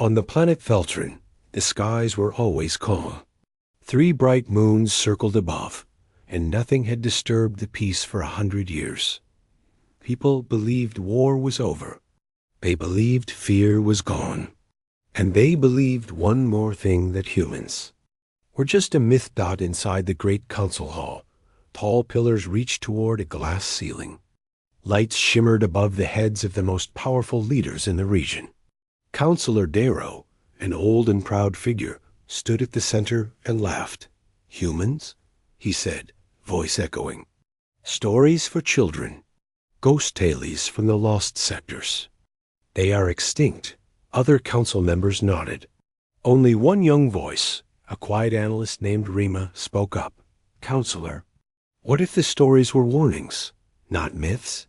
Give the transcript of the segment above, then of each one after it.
On the planet Veltrin, the skies were always calm. 3 bright moons circled above, and nothing had disturbed the peace for 100 years. People believed war was over. They believed fear was gone. And they believed one more thing, that humans were just a myth dot inside the great council hall. Tall pillars reached toward a glass ceiling. Lights shimmered above the heads of the most powerful leaders in the region. Counselor Darrow, an old and proud figure, stood at the center and laughed. "Humans?" he said, voice echoing. "Stories for children. Ghost tales from the lost sectors. They are extinct." Other council members nodded. Only one young voice, a quiet analyst named Rima, spoke up. "Counselor, what if the stories were warnings, not myths?"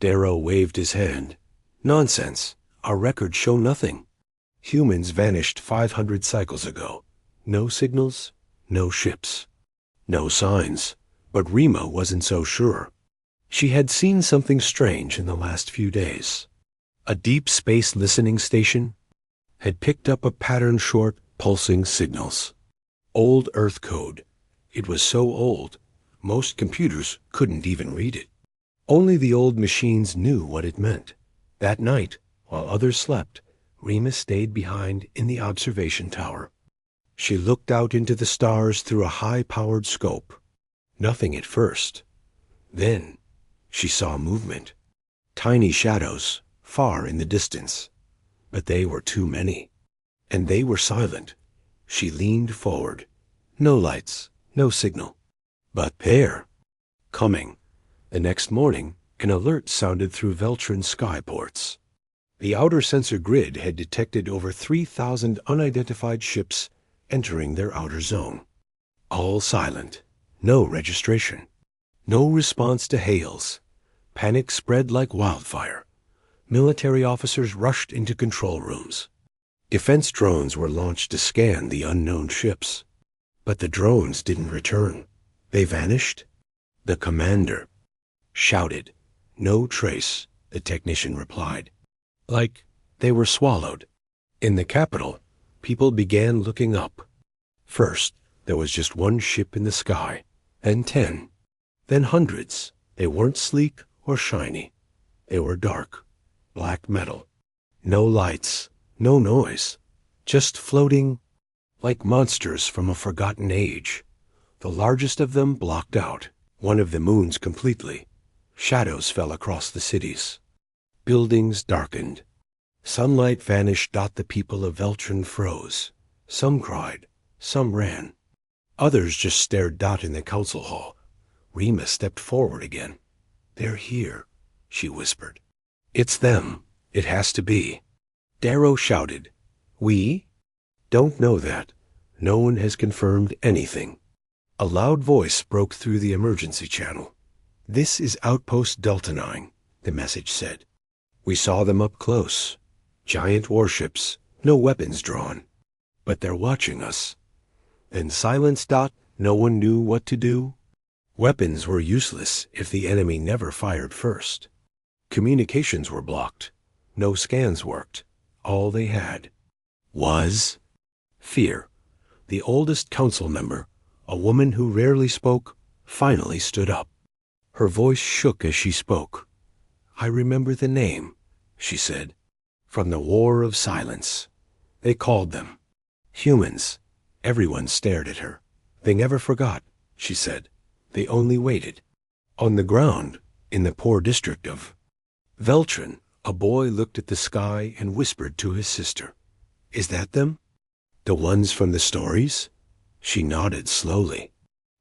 Darrow waved his hand. "Nonsense. Our records show nothing. Humans vanished 500 cycles ago. No signals, no ships, no signs." But Rima wasn't so sure. She had seen something strange in the last few days. A deep space listening station had picked up a patterned short, pulsing signals. Old Earth code. It was so old, most computers couldn't even read it. Only the old machines knew what it meant. That night, while others slept, Rima stayed behind in the observation tower. She looked out into the stars through a high-powered scope. Nothing at first. Then she saw movement. Tiny shadows, far in the distance. But they were too many. And they were silent. She leaned forward. No lights, no signal. But there. Coming. The next morning, an alert sounded through Veltrin's skyports. The outer sensor grid had detected over 3,000 unidentified ships entering their outer zone. All silent. No registration. No response to hails. Panic spread like wildfire. Military officers rushed into control rooms. Defense drones were launched to scan the unknown ships. But the drones didn't return. They vanished. The commander shouted. "No trace," the technician replied. Like they were swallowed. In the capital, people began looking up. First, there was just one ship in the sky, then 10, then hundreds. They weren't sleek or shiny. They were dark, black metal. No lights, no noise, just floating like monsters from a forgotten age. The largest of them blocked out one of the moons completely. Shadows fell across the cities. Buildings darkened. Sunlight vanished. The people of Veltrin froze. Some cried, some ran. Others just stared. In the council hall, Rima stepped forward again. "They're here," she whispered. "It's them. It has to be." Darrow shouted. "We? Don't know that. No one has confirmed anything." A loud voice broke through the emergency channel. "This is Outpost Delta 9, the message said. "We saw them up close. Giant warships, no weapons drawn. But they're watching us." Then silence. No one knew what to do. Weapons were useless if the enemy never fired first. Communications were blocked. No scans worked. All they had was fear. The oldest council member, a woman who rarely spoke, finally stood up. Her voice shook as she spoke. "I remember the name," she said. "From the War of Silence. They called them humans." Everyone stared at her. "They never forgot," she said. "They only waited." On the ground, in the poor district of Veltrin, a boy looked at the sky and whispered to his sister, "Is that them? The ones from the stories?" She nodded slowly.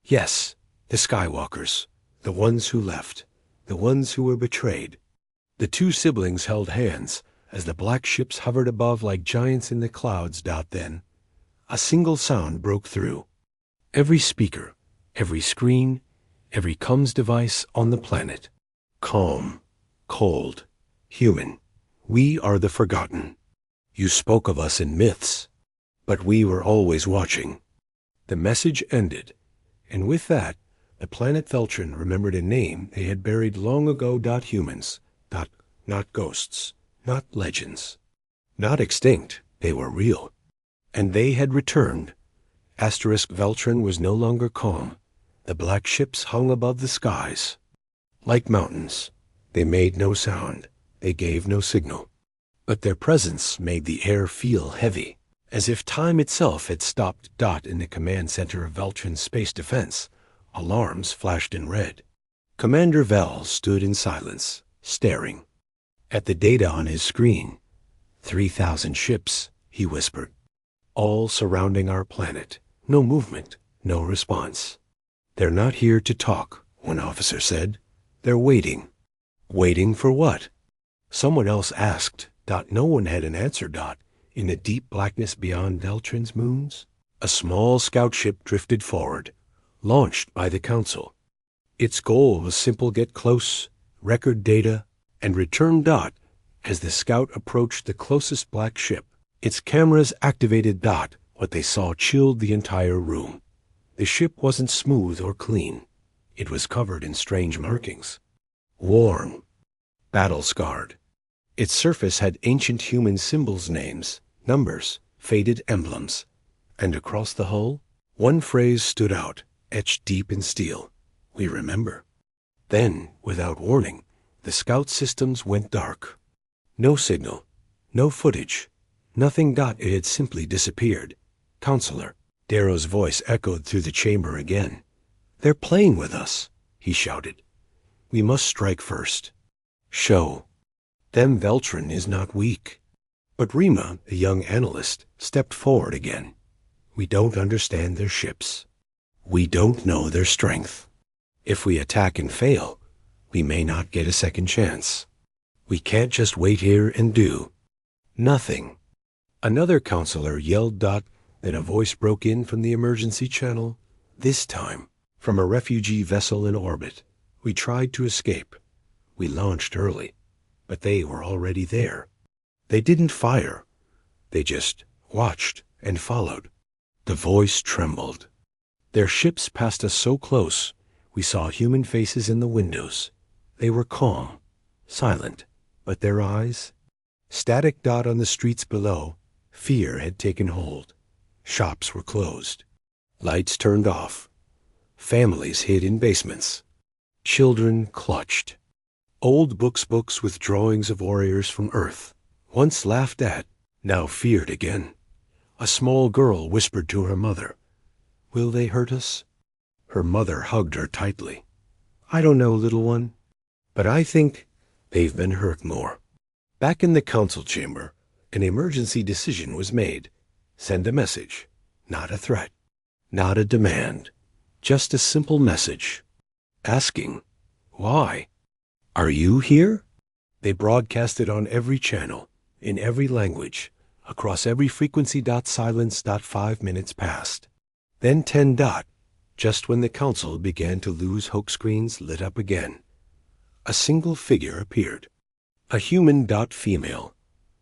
"Yes, the Skywalkers, the ones who left, the ones who were betrayed." The two siblings held hands as the black ships hovered above like giants in the clouds. Then a single sound broke through. Every speaker, every screen, every comms device on the planet. Calm, cold, human. "We are the forgotten. You spoke of us in myths, but we were always watching." The message ended, and with that, the planet Veltrin remembered a name they had buried long ago. Humans. Not ghosts. Not legends. Not extinct. They were real. And they had returned. Asterisk Veltron was no longer calm. The black ships hung above the skies. Like mountains, they made no sound. They gave no signal. But their presence made the air feel heavy, as if time itself had stopped. In the command center of Veltron's space defense, alarms flashed in red. Commander Vel stood in silence, staring at the data on his screen. 3,000 ships, he whispered, all surrounding our planet. No movement, no response. They're not here to talk, one officer said. They're waiting. Waiting for what? Someone else asked. No one had an answer. In the deep blackness beyond Veltron's moons, a small scout ship drifted forward, launched by the Council. Its goal was simple: get close, record data, and return. As the scout approached the closest black ship, its cameras activated. What they saw chilled the entire room. The ship wasn't smooth or clean. It was covered in strange markings. Worn, battle-scarred. Its surface had ancient human symbols, names, numbers, faded emblems. And across the hull, one phrase stood out, etched deep in steel. We remember. Then, without warning, the scout systems went dark. No signal, no footage, nothing. It had simply disappeared. Counselor, Darrow's voice echoed through the chamber again. They're playing with us, he shouted. We must strike first. Show them Veltron is not weak. But Rima, the young analyst, stepped forward again. We don't understand their ships. We don't know their strength. If we attack and fail, we may not get a second chance. We can't just wait here and do nothing. Another counselor yelled. Then a voice broke in from the emergency channel, this time from a refugee vessel in orbit. We tried to escape. We launched early, but they were already there. They didn't fire. They just watched and followed. The voice trembled. Their ships passed us so close, we saw human faces in the windows. They were calm, silent, but their eyes? Static. On the streets below, fear had taken hold. Shops were closed. Lights turned off. Families hid in basements. Children clutched. Old books with drawings of warriors from Earth, once laughed at, now feared again. A small girl whispered to her mother, "Will they hurt us?" Her mother hugged her tightly. "I don't know, little one, but I think they've been hurt more." Back in the council chamber, an emergency decision was made. Send a message, not a threat, not a demand, just a simple message, asking, why? Are you here? They broadcast it on every channel, in every language, across every frequency. Silence. 5 minutes passed. Then 10. Just when the council began to lose hope, screens lit up again. A single figure appeared. A human. Female.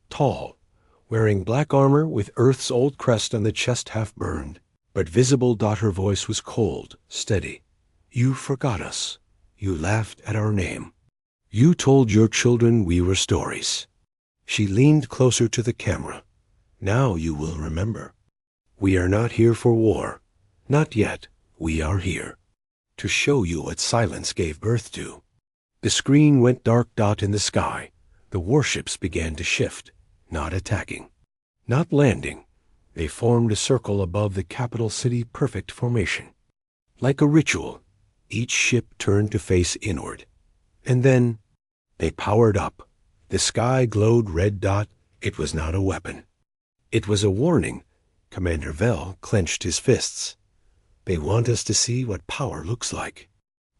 Tall, wearing black armor with Earth's old crest on the chest half burned, but visible. Her voice was cold, steady. You forgot us. You laughed at our name. You told your children we were stories. She leaned closer to the camera. Now you will remember. We are not here for war. Not yet. We are here to show you what silence gave birth to. The screen went dark. In the sky, the warships began to shift, not attacking, not landing. They formed a circle above the capital city, perfect formation. Like a ritual, each ship turned to face inward. And then they powered up. The sky glowed red. It was not a weapon. It was a warning. Commander Vel clenched his fists. They want us to see what power looks like.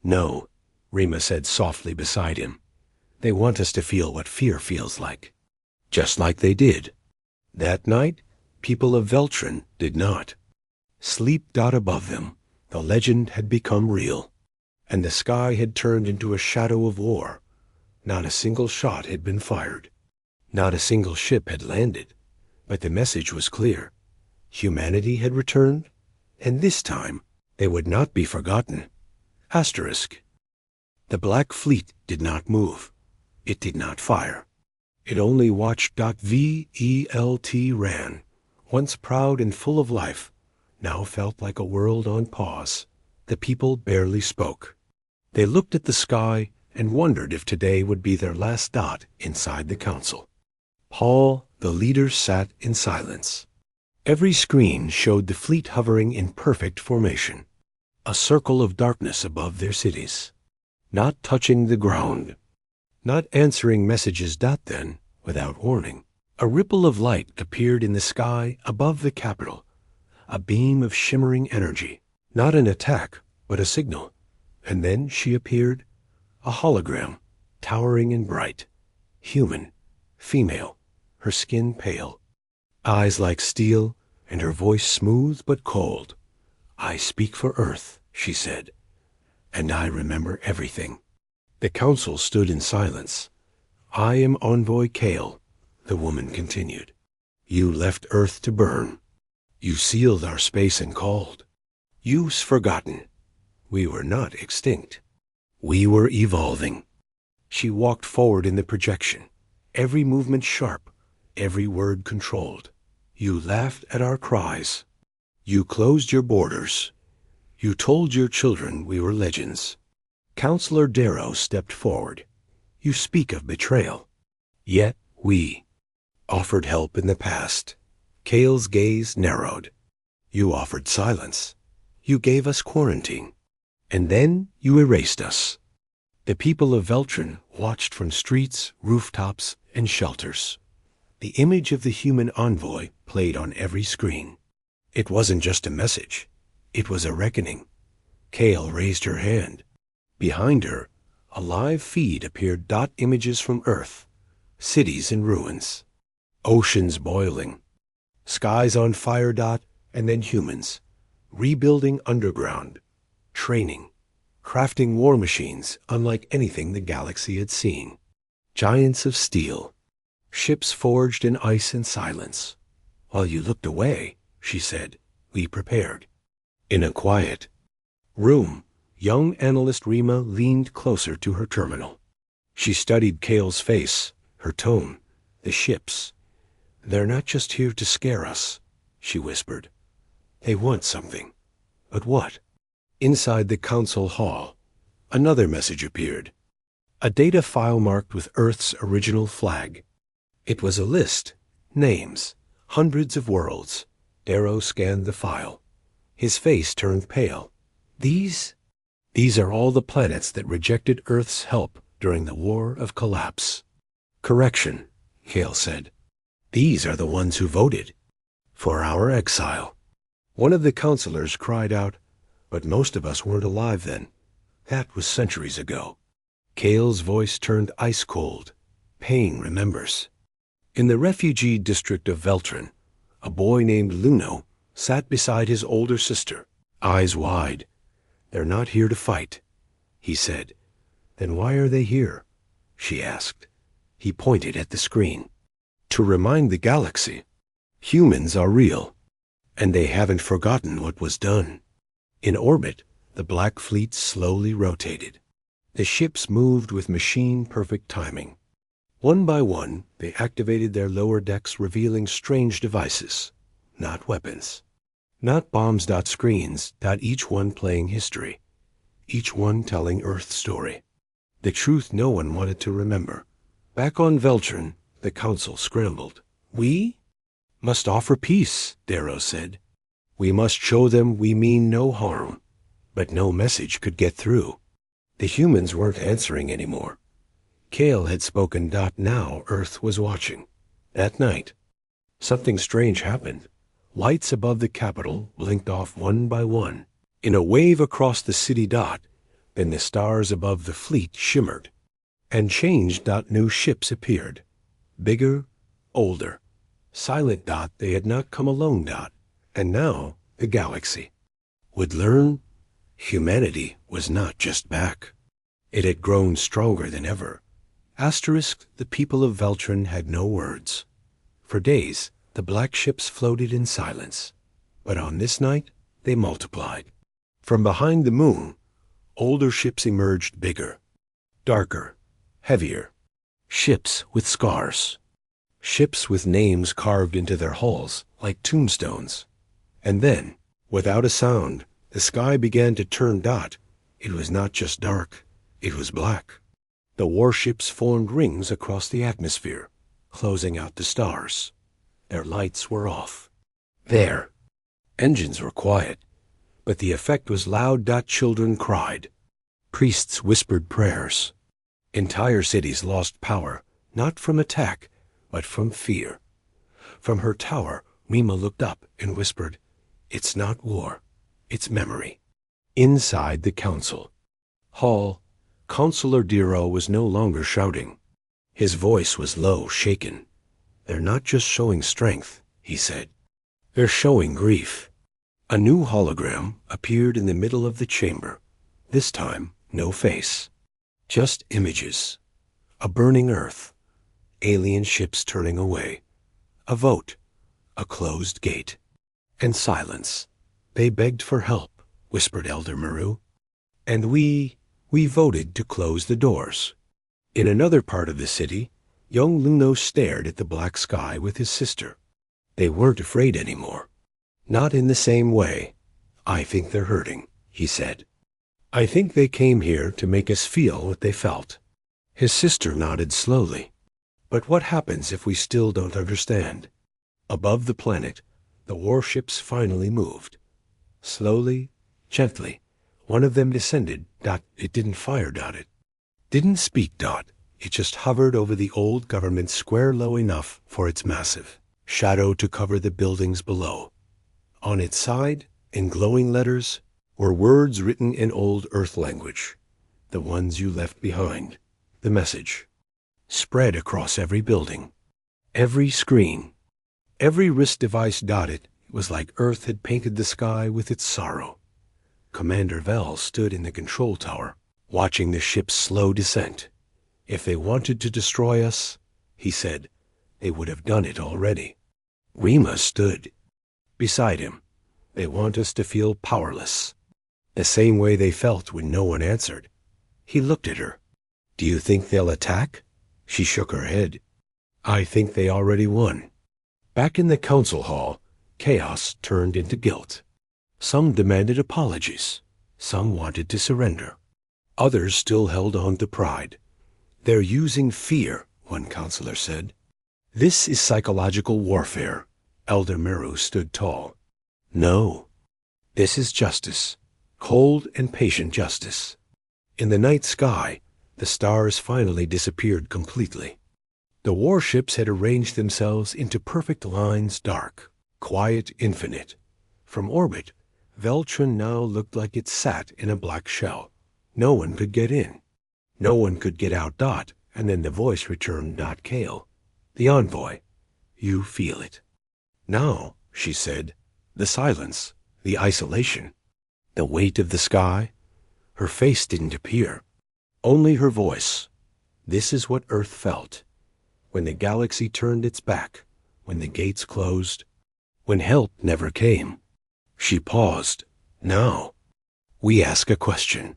No, Rima said softly beside him. They want us to feel what fear feels like. Just like they did. That night, people of Veltron did not. Sleep. Above them, the legend had become real. And the sky had turned into a shadow of war. Not a single shot had been fired. Not a single ship had landed. But the message was clear. Humanity had returned, and this time they would not be forgotten. Asterisk. The Black Fleet did not move. It did not fire. It only watched. VELT ran, once proud and full of life, now felt like a world on pause. The people barely spoke. They looked at the sky and wondered if today would be their last dot inside the council. Paul, the leader, sat in silence. Every screen showed the fleet hovering in perfect formation, a circle of darkness above their cities, not touching the ground, not answering messages. Then, without warning, a ripple of light appeared in the sky above the capital, a beam of shimmering energy, not an attack, but a signal. And then she appeared, a hologram, towering and bright, human, female, her skin pale, eyes like steel, and her voice smooth but cold. "I speak for Earth," she said, "and I remember everything." The council stood in silence. "I am Envoy Kale," the woman continued. "You left Earth to burn. You sealed our space and called. You've forgotten. We were not extinct. We were evolving." She walked forward in the projection, every movement sharp, every word controlled. "You laughed at our cries. You closed your borders. You told your children we were legends." Counselor Darrow stepped forward. "You speak of betrayal. Yet we offered help in the past." Kale's gaze narrowed. "You offered silence. You gave us quarantine. And then you erased us." The people of Veltron watched from streets, rooftops, and shelters. The image of the human envoy played on every screen. It wasn't just a message. It was a reckoning. Kale raised her hand. Behind her, a live feed appeared. Images from Earth, cities in ruins, oceans boiling, skies on fire. And then humans, rebuilding underground, training, crafting war machines unlike anything the galaxy had seen. Giants of steel, ships forged in ice and silence. "While you looked away," she said, "we prepared." In a quiet room, young analyst Rima leaned closer to her terminal. She studied Kale's face, her tone, the ships. "They're not just here to scare us," she whispered. "They want something." "But what?" Inside the council hall, another message appeared. A data file marked with Earth's original flag. It was a list, names, hundreds of worlds. Darrow scanned the file. His face turned pale. These are all the planets that rejected Earth's help during the War of Collapse." "Correction," Kale said. "These are the ones who voted for our exile." One of the counselors cried out, "But most of us weren't alive then. That was centuries ago." Kale's voice turned ice cold. Pain remembers. In the refugee district of Veltron, a boy named Luno sat beside his older sister, eyes wide. "They're not here to fight," he said. "Then why are they here?" she asked. He pointed at the screen. "To remind the galaxy, humans are real, and they haven't forgotten what was done." In orbit, the Black Fleet slowly rotated. The ships moved with machine-perfect timing. One by one, they activated their lower decks, revealing strange devices. Not weapons. Not bombs. Screens. Each one playing history. Each one telling Earth's story. The truth no one wanted to remember. Back on Veltron, the council scrambled. "We must offer peace," Darrow said. "We must show them we mean no harm." But no message could get through. The humans weren't answering anymore. Kale had spoken. Now Earth was watching. That night, something strange happened. Lights above the capital blinked off one by one. In a wave across the city. Then the stars above the fleet shimmered and changed. New ships appeared. Bigger, older, silent. They had not come alone. And now the galaxy would learn humanity was not just back. It had grown stronger than ever. The people of Veltron had no words. For days, the black ships floated in silence. But on this night, they multiplied. From behind the moon, older ships emerged, bigger, darker, heavier. Ships with scars. Ships with names carved into their hulls like tombstones. And then, without a sound, the sky began to turn dot. It was not just dark, it was black. The warships formed rings across the atmosphere, closing out the stars. Their lights were off. There. Engines were quiet, but the effect was loud. Children cried. Priests whispered prayers. Entire cities lost power, not from attack, but from fear. From her tower, Rima looked up and whispered, "It's not war, it's memory." Inside the council hall, Councilor Diro was no longer shouting. His voice was low, shaken. "They're not just showing strength," he said. "They're showing grief." A new hologram appeared in the middle of the chamber. This time, no face. Just images. A burning earth. Alien ships turning away. A vote. A closed gate. And silence. "They begged for help," whispered Elder Maru. "And we voted to close the doors." In another part of the city, young Luno stared at the black sky with his sister. They weren't afraid anymore. Not in the same way. "I think they're hurting," he said. "I think they came here to make us feel what they felt." His sister nodded slowly. "But what happens if we still don't understand?" Above the planet, the warships finally moved. Slowly, gently, one of them descended. It didn't fire. It didn't speak. It just hovered over the old government square low enough for its massive shadow to cover the buildings below. On its side, in glowing letters, were words written in old Earth language, the ones you left behind. The message spread across every building, every screen, every wrist device. It was like Earth had painted the sky with its sorrow. Commander Vel stood in the control tower, watching the ship's slow descent. "If they wanted to destroy us," he said, "they would have done it already." Rima stood beside him. "They want us to feel powerless, the same way they felt when no one answered." He looked at her. "Do you think they'll attack?" She shook her head. "I think they already won." Back in the council hall, chaos turned into guilt. Some demanded apologies. Some wanted to surrender. Others still held on to pride. "They're using fear," one counselor said. "This is psychological warfare." Elder Meru stood tall. "No. This is justice. Cold and patient justice." In the night sky, the stars finally disappeared completely. The warships had arranged themselves into perfect lines, dark, quiet, infinite. From orbit, Veltron now looked like it sat in a black shell. No one could get in. No one could get out. And then the voice returned. "Kale, the envoy. You feel it." "Now," she said, "the silence, the isolation, the weight of the sky." Her face didn't appear. Only her voice. "This is what Earth felt. When the galaxy turned its back, when the gates closed, when help never came." She paused. "Now, we ask a question."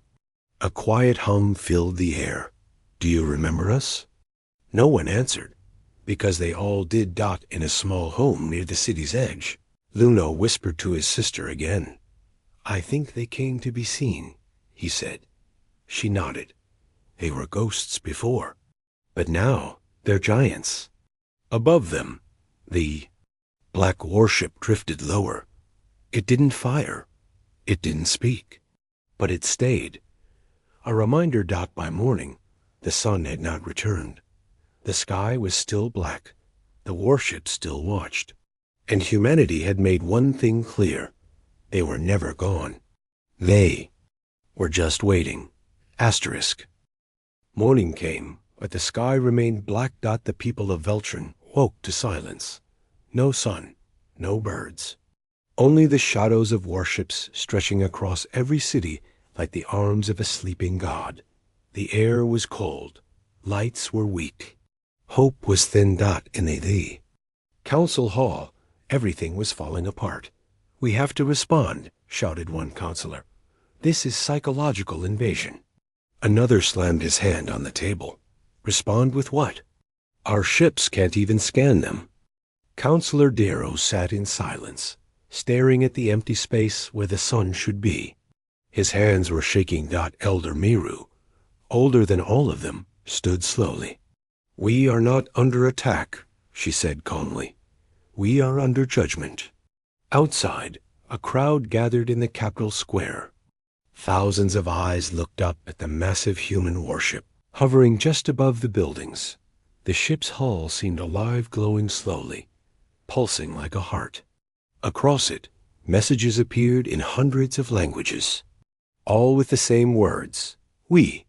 A quiet hum filled the air. "Do you remember us?" No one answered, because they all did. In a small home near the city's edge, Luno whispered to his sister again. "I think they came to be seen," he said. She nodded. "They were ghosts before, but now they're giants." Above them, the black warship drifted lower. It didn't fire. It didn't speak. But it stayed. A reminder. By morning, the sun had not returned. The sky was still black. The warship still watched. And humanity had made one thing clear. They were never gone. They were just waiting. Asterisk. Morning came, but the sky remained black. The people of Veltron woke to silence. No sun, no birds. Only the shadows of warships stretching across every city like the arms of a sleeping god. The air was cold. Lights were weak. Hope was thin. In the council hall, everything was falling apart. "We have to respond," shouted one counselor. "This is psychological invasion." Another slammed his hand on the table. Respond with what? Our ships can't even scan them. Counselor Darrow sat in silence, staring at the empty space where the sun should be. His hands were shaking. Elder Miru, older than all of them, stood slowly. "We are not under attack," she said calmly. "We are under judgment." Outside, a crowd gathered in the capital square. Thousands of eyes looked up at the massive human warship, hovering just above the buildings. The ship's hull seemed alive, glowing slowly, pulsing like a heart. Across it, messages appeared in hundreds of languages, all with the same words: "We.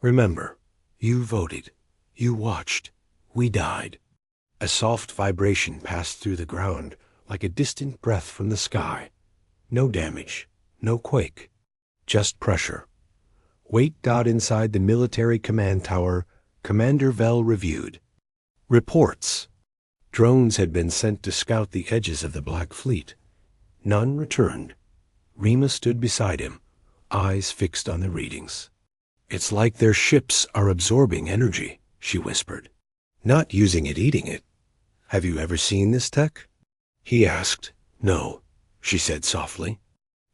Remember, you voted, you watched, we died." A soft vibration passed through the ground like a distant breath from the sky. No damage, no quake, just pressure. "Wait." Inside the military command tower, Commander Vell reviewed. Reports. Drones had been sent to scout the edges of the Black Fleet. None returned. Rima stood beside him, eyes fixed on the readings. "It's like their ships are absorbing energy," she whispered. "Not using it, eating it. Have you ever seen this tech?" He asked. "No," she said softly.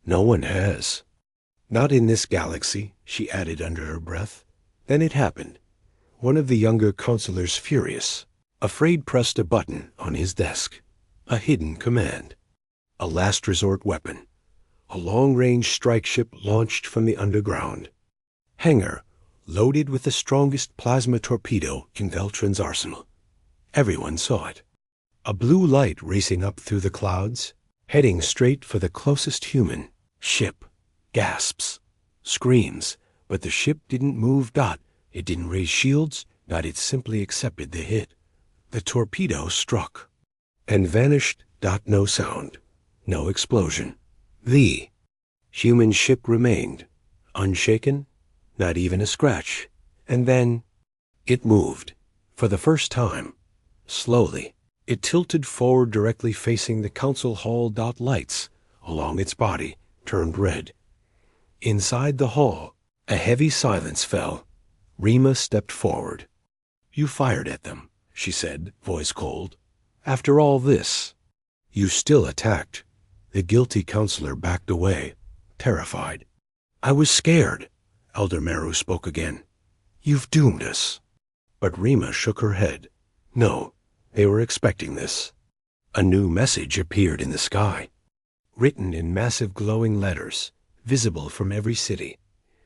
"No one has." "Not in this galaxy," she added under her breath. Then it happened. One of the younger counselors, furious, afraid, pressed a button on his desk. A hidden command. A last resort weapon. A long-range strike ship launched from the underground. Hangar, loaded with the strongest plasma torpedo in Veltron's arsenal. Everyone saw it. A blue light racing up through the clouds, heading straight for the closest human. Ship. Gasps. Screams. But the ship didn't move. It didn't raise shields. It simply accepted the hit. The torpedo struck and vanished. No sound. No explosion. The human ship remained, unshaken, not even a scratch. And then it moved. For the first time. Slowly. It tilted forward, directly facing the council hall. Lights along its body turned red. Inside the hall, a heavy silence fell. Rima stepped forward. "You fired at them," she said, voice cold. "After all this, you still attacked." The guilty counselor backed away, terrified. "I was scared." Elder Meru spoke again. "You've doomed us." But Rima shook her head. No, they were expecting this. A new message appeared in the sky, written in massive glowing letters, visible from every city.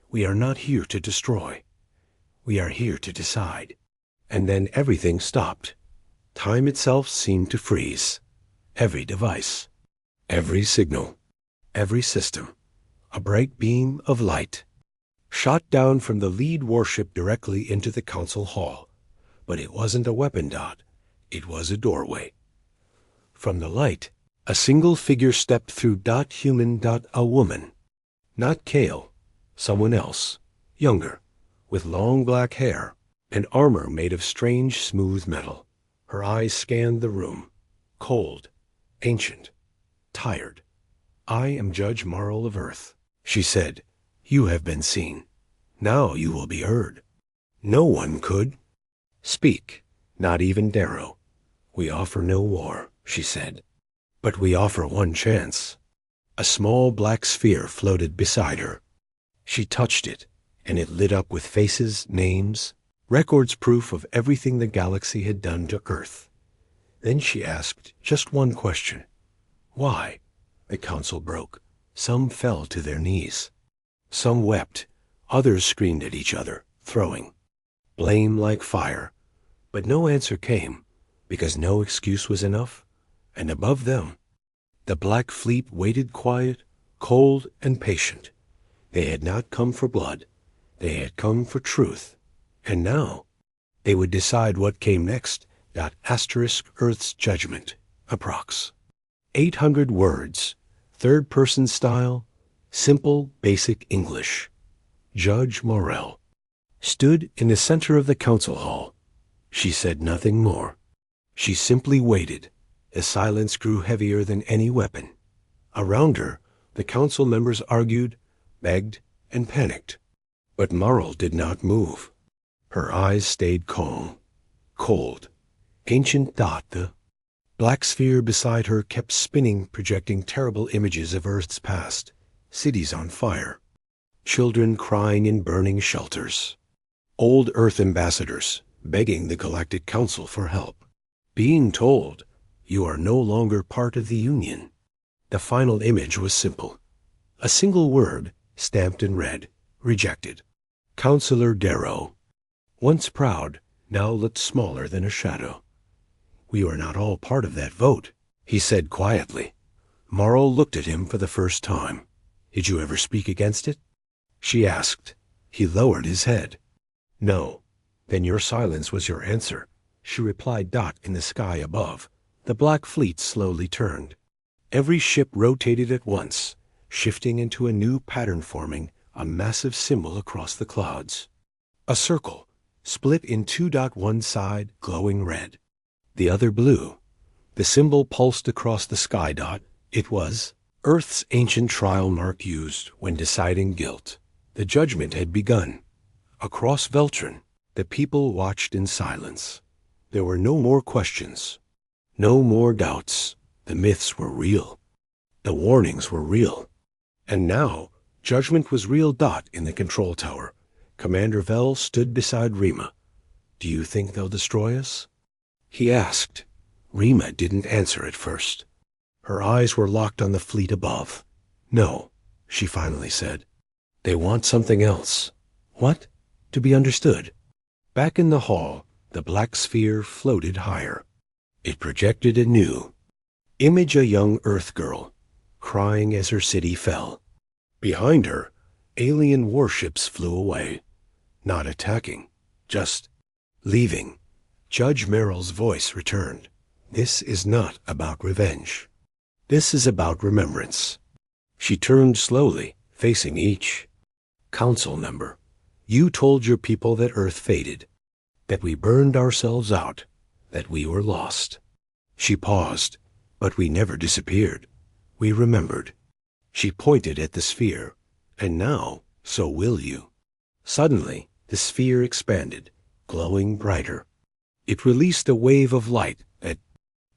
"We are not here to destroy. We are here to decide." And then everything stopped. Time itself seemed to freeze. Every device, every signal, every system. A bright beam of light shot down from the lead warship directly into the council hall. But it wasn't a weapon. It was a doorway. From the light, a single figure stepped through. Human. A woman. Not Kale. Someone else. Younger, with long black hair and armor made of strange, smooth metal. Her eyes scanned the room. Cold, ancient, tired. "I am Judge Marl of Earth," she said. "You have been seen. Now you will be heard." No one could speak, not even Darrow. "We offer no war," she said. "But we offer one chance." A small black sphere floated beside her. She touched it, and it lit up with faces, names, records, proof of everything the galaxy had done to Earth. Then she asked just one question. "Why?" The council broke. Some fell to their knees. Some wept. Others screamed at each other, throwing blame like fire. But no answer came, because no excuse was enough. And above them, the Black Fleet waited, quiet, cold, and patient. They had not come for blood. They had come for truth. And now they would decide what came next. Earth's judgment. Approx. 800 words. Third-person style. Simple, basic English. Judge Morel stood in the center of the council hall. She said nothing more. She simply waited. The silence grew heavier than any weapon. Around her, the council members argued, begged, and panicked. But Morel did not move. Her eyes stayed calm, cold. Ancient Dot, the black sphere beside her, kept spinning, projecting terrible images of Earth's past. Cities on fire. Children crying in burning shelters. Old Earth ambassadors begging the Galactic Council for help. Being told, you are no longer part of the Union. The final image was simple. A single word, stamped in red, rejected. Counselor Darrow. Once proud, now looked smaller than a shadow. We were not all part of that vote, he said quietly. Morrow looked at him for the first time. Did you ever speak against it? She asked. He lowered his head. No. Then your silence was your answer, she replied. Dot in the sky above. The black fleet slowly turned. Every ship rotated at once, shifting into a new pattern, forming a massive symbol across the clouds. A circle, split in two. One side glowing red, the other blue. The symbol pulsed across the sky. It was Earth's ancient trial mark used when deciding guilt. The judgment had begun. Across Veltron, the people watched in silence. There were no more questions, no more doubts. The myths were real. The warnings were real. And now, judgment was real. In the control tower, Commander Vel stood beside Rima. Do you think they'll destroy us? He asked. Rima didn't answer at first. Her eyes were locked on the fleet above. No, she finally said. They want something else. What? To be understood. Back in the hall, the black sphere floated higher. It projected a new image, a young Earth girl, crying as her city fell. Behind her, alien warships flew away, not attacking, just leaving. Judge Merrill's voice returned. This is not about revenge. This is about remembrance. She turned slowly, facing each council member. You told your people that Earth faded, that we burned ourselves out, that we were lost. She paused, but we never disappeared. We remembered. She pointed at the sphere. And now, so will you. Suddenly, the sphere expanded, glowing brighter. It released a wave of light that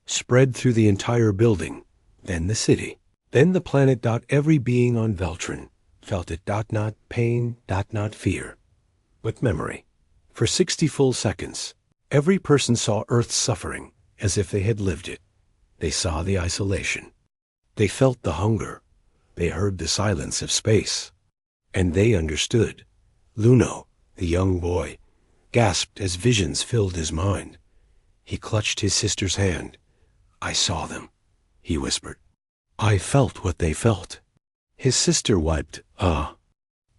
spread through the entire building, then the city, then the planet. Every being on Veltron felt it. Not pain, not fear, but memory. For 60 full seconds, every person saw Earth's suffering as if they had lived it. They saw the isolation. They felt the hunger. They heard the silence of space. And they understood. Luno, the young boy, gasped as visions filled his mind. He clutched his sister's hand. I saw them, he whispered. I felt what they felt. His sister wiped a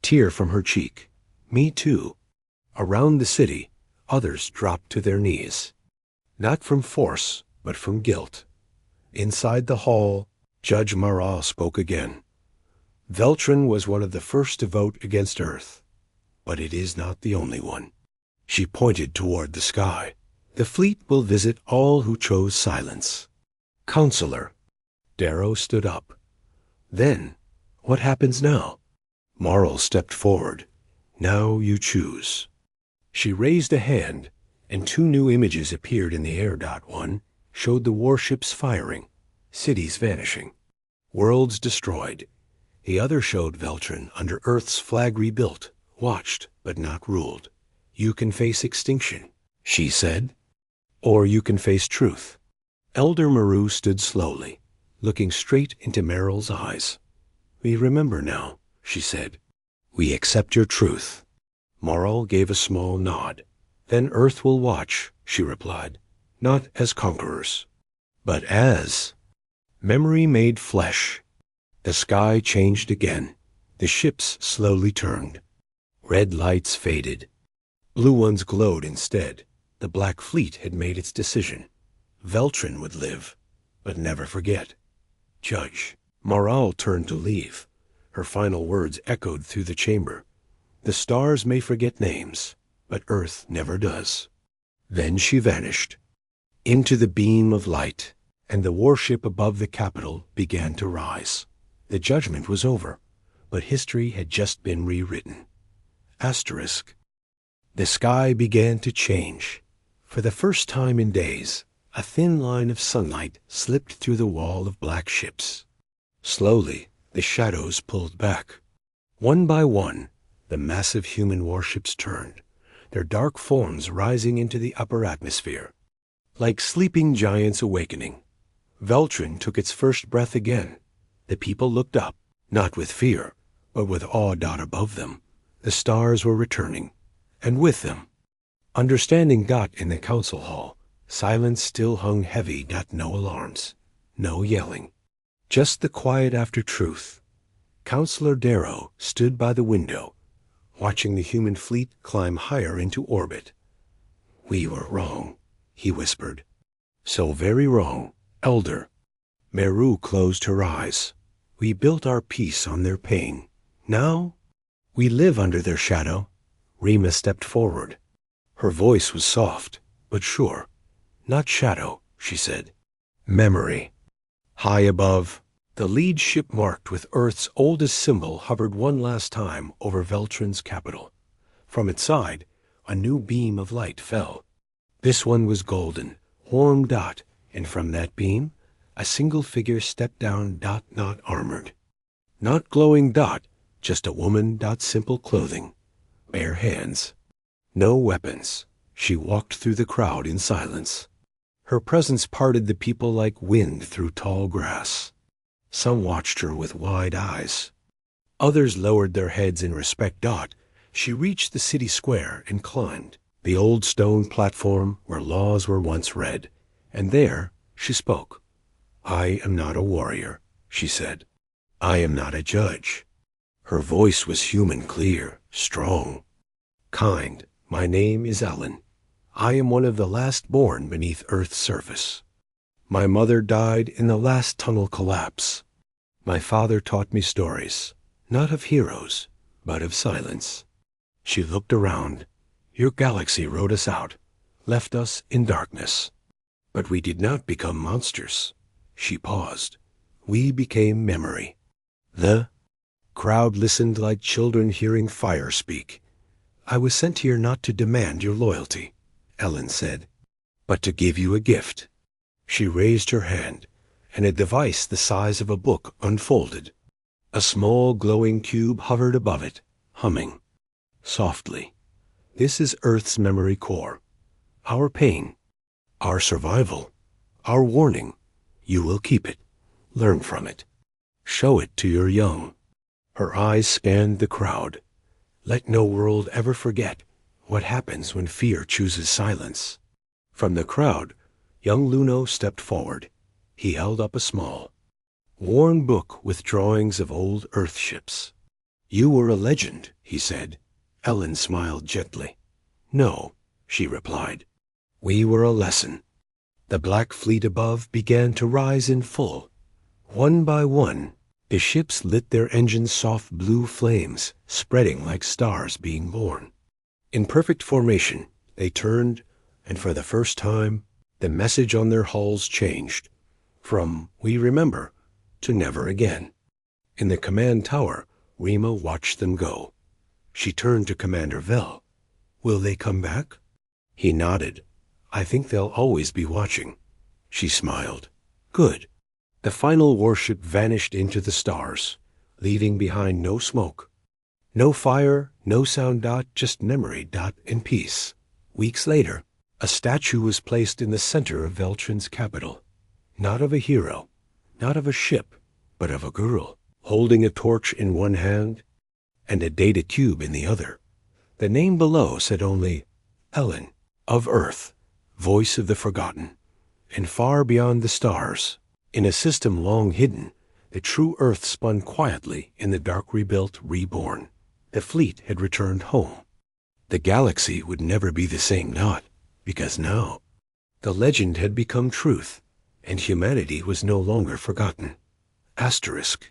tear from her cheek. Me too. Around the city, others dropped to their knees. Not from force, but from guilt. Inside the hall, Judge Marral spoke again. Veltron was one of the first to vote against Earth, but it is not the only one. She pointed toward the sky. The fleet will visit all who chose silence. Counselor. Darrow stood up. Then, what happens now? Marral stepped forward. Now you choose. She raised a hand, and 2 new images appeared in the air. One showed the warships firing, cities vanishing, worlds destroyed. The other showed Veltron under Earth's flag rebuilt, watched but not ruled. You can face extinction, she said, or you can face truth. Elder Maru stood slowly, looking straight into Merrill's eyes. We remember now, she said. We accept your truth. Marral gave a small nod. Then Earth will watch, she replied, not as conquerors, but as memory made flesh. The sky changed again. The ships slowly turned. Red lights faded. Blue ones glowed instead. The Black Fleet had made its decision. Veltron would live, but never forget. Judge. Marral turned to leave. Her final words echoed through the chamber. The stars may forget names, but Earth never does. Then she vanished into the beam of light, and the warship above the capital began to rise. The judgment was over, but history had just been rewritten. Asterisk. The sky began to change. For the first time in days, a thin line of sunlight slipped through the wall of black ships. Slowly, the shadows pulled back. One by one, the massive human warships turned, their dark forms rising into the upper atmosphere. Like sleeping giants awakening, Veltrin took its first breath again. The people looked up, not with fear, but with awe. Above them, the stars were returning, and with them, understanding. In the council hall, silence still hung heavy. No alarms, no yelling, just the quiet after truth. Counselor Darrow stood by the window, watching the human fleet climb higher into orbit. "We were wrong," he whispered. "So very wrong, Elder." Meru closed her eyes. "We built our peace on their pain. Now we live under their shadow." Rima stepped forward. Her voice was soft, but sure. "Not shadow," she said. "Memory." High above, the lead ship marked with Earth's oldest symbol hovered one last time over Veltrin's capital. From its side, a new beam of light fell. This one was golden, warm. And from that beam, a single figure stepped down. Not armored, not glowing. Just a woman. Simple clothing, bare hands, no weapons. She walked through the crowd in silence. Her presence parted the people like wind through tall grass. Some watched her with wide eyes. Others lowered their heads in respect. She reached the city square and climbed the old stone platform where laws were once read. And there she spoke. "I am not a warrior," she said. "I am not a judge." Her voice was human, clear, strong, kind. "My name is Ellen. I am one of the last born beneath Earth's surface. My mother died in the last tunnel collapse. My father taught me stories, not of heroes, but of silence." She looked around. "Your galaxy wrote us out, left us in darkness. But we did not become monsters." She paused. "We became memory." The crowd listened like children hearing fire speak. "I was sent here not to demand your loyalty," Ellen said, "but to give you a gift." She raised her hand, and a device the size of a book unfolded. A small glowing cube hovered above it, humming softly. "This is Earth's memory core. Our pain, our survival, our warning. You will keep it, learn from it, show it to your young." Her eyes scanned the crowd. "Let no world ever forget what happens when fear chooses silence." From the crowd, young Luno stepped forward. He held up a small, worn book with drawings of old Earth ships. "You were a legend," he said. Ellen smiled gently. "No," she replied. "We were a lesson." The black fleet above began to rise in full. One by one, the ships lit their engines' soft blue flames, spreading like stars being born. In perfect formation, they turned, and for the first time, the message on their hulls changed, from "We remember" to "Never again." In the command tower, Rima watched them go. She turned to Commander Vel. "Will they come back?" He nodded. "I think they'll always be watching." She smiled. "Good." The final warship vanished into the stars, leaving behind no smoke, no fire, no sound. Just memory. And peace. Weeks later, a statue was placed in the center of Veltrin's capital. Not of a hero, not of a ship, but of a girl, holding a torch in one hand and a data cube in the other. The name below said only, "Ellen, of Earth, voice of the forgotten." And far beyond the stars, in a system long hidden, the true Earth spun quietly in the dark rebuilt, reborn. The fleet had returned home. The galaxy would never be the same, because now the legend had become truth, and humanity was no longer forgotten. Asterisk.